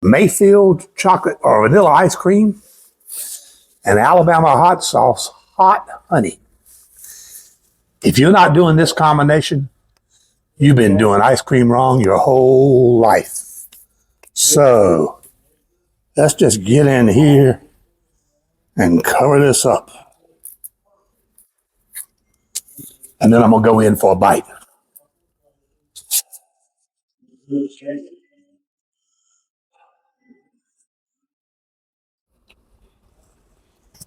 Mayfield chocolate or vanilla ice cream, and Alabama hot sauce, hot honey. If you're not doing this combination, you've been doing ice cream wrong your whole life. So let's just get in here and cover this up. And then I'm going to go in for a bite.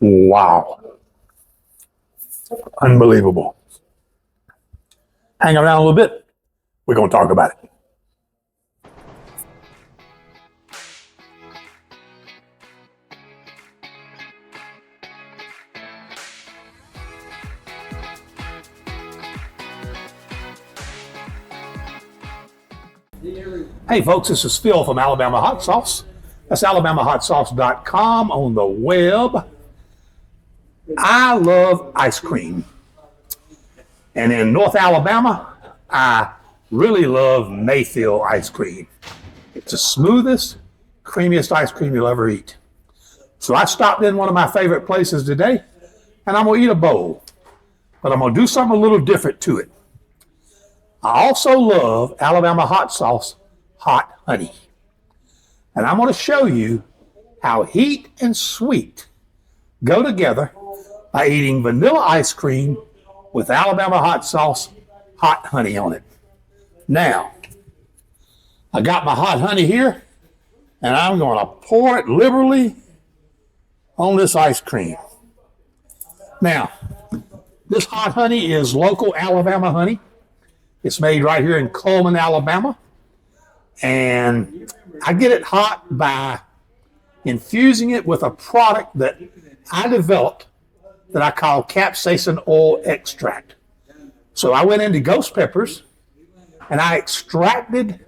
Wow. Unbelievable. Hang around a little bit. We're going to talk about it. Hey folks, this is Phil from Alabama Hot Sauce. That's alabamahotsauce.com on the web. I love ice cream. And in North Alabama, I really love Mayfield ice cream. It's the smoothest, creamiest ice cream you'll ever eat. So I stopped in one of my favorite places today, and I'm going to eat a bowl. But I'm going to do something a little different to it. I also love Alabama hot sauce, hot honey. And I'm going to show you how heat and sweet go together by eating vanilla ice cream with Alabama hot sauce, hot honey on it. Now, I got my hot honey here, and I'm going to pour it liberally on this ice cream. Now, this hot honey is local Alabama honey. It's made right here in Coleman, Alabama. And I get it hot by infusing it with a product that I developed that I call capsaicin oil extract. So I went into ghost peppers and I extracted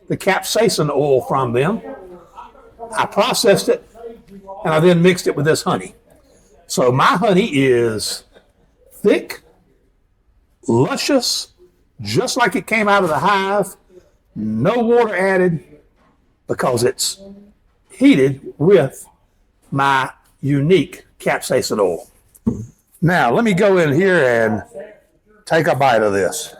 the capsaicin oil from them. I processed it and I then mixed it with this honey. So my honey is thick, luscious, just like it came out of the hive, no water added because it's heated with my unique capsaicin oil. Now, let me go in here and take a bite of this.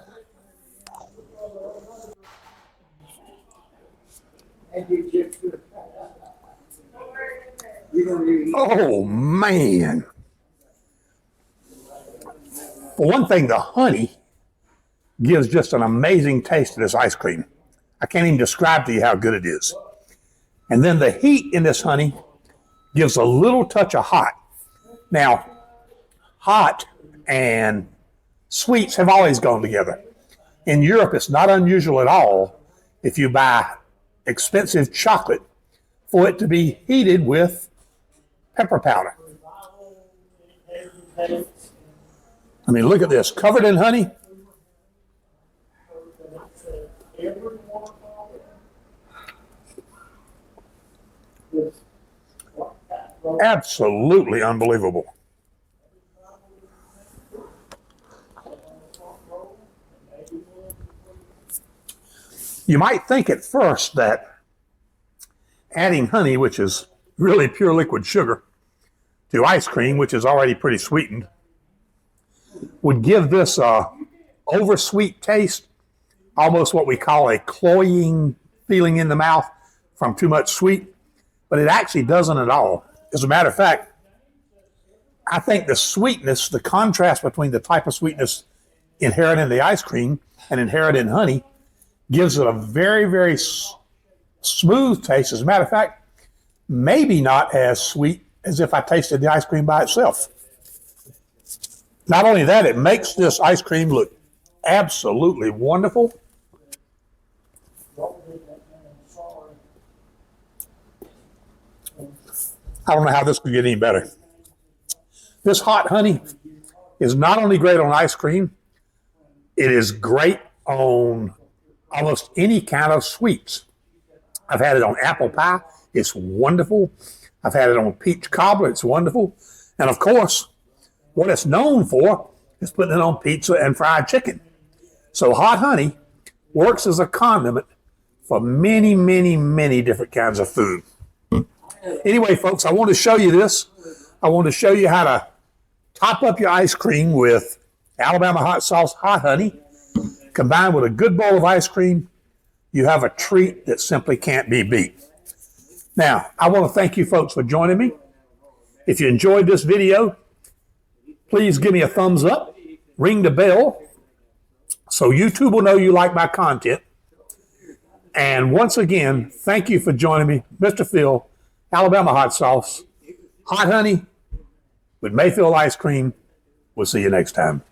Oh, man. For one thing, the honey gives just an amazing taste to this ice cream. I can't even describe to you how good it is. And then the heat in this honey gives a little touch of hot. Now, hot and sweets have always gone together. In Europe, it's not unusual at all if you buy expensive chocolate for it to be heated with pepper powder. I mean, look at this, covered in honey. Absolutely unbelievable. You might think at first that adding honey, which is really pure liquid sugar, to ice cream, which is already pretty sweetened, would give this a oversweet taste, almost what we call a cloying feeling in the mouth from too much sweet, but it actually doesn't at all. As a matter of fact, I think the sweetness, the contrast between the type of sweetness inherent in the ice cream and inherent in honey gives it a very, very smooth taste. As a matter of fact, maybe not as sweet as if I tasted the ice cream by itself. Not only that, it makes this ice cream look absolutely wonderful. I don't know how this could get any better. This hot honey is not only great on ice cream, it is great on almost any kind of sweets. I've had it on apple pie. It's wonderful. I've had it on peach cobbler. It's wonderful. And of course, what it's known for is putting it on pizza and fried chicken. So hot honey works as a condiment for many, many, many different kinds of food. Anyway, folks, I want to show you this. I want to show you how to top up your ice cream with Alabama hot sauce, hot honey, combined with a good bowl of ice cream. You have a treat that simply can't be beat. Now, I want to thank you folks for joining me. If you enjoyed this video, please give me a thumbs up, ring the bell, so YouTube will know you like my content. And once again, thank you for joining me, Mr. Phil, Alabama hot sauce, hot honey with Mayfield ice cream. We'll see you next time.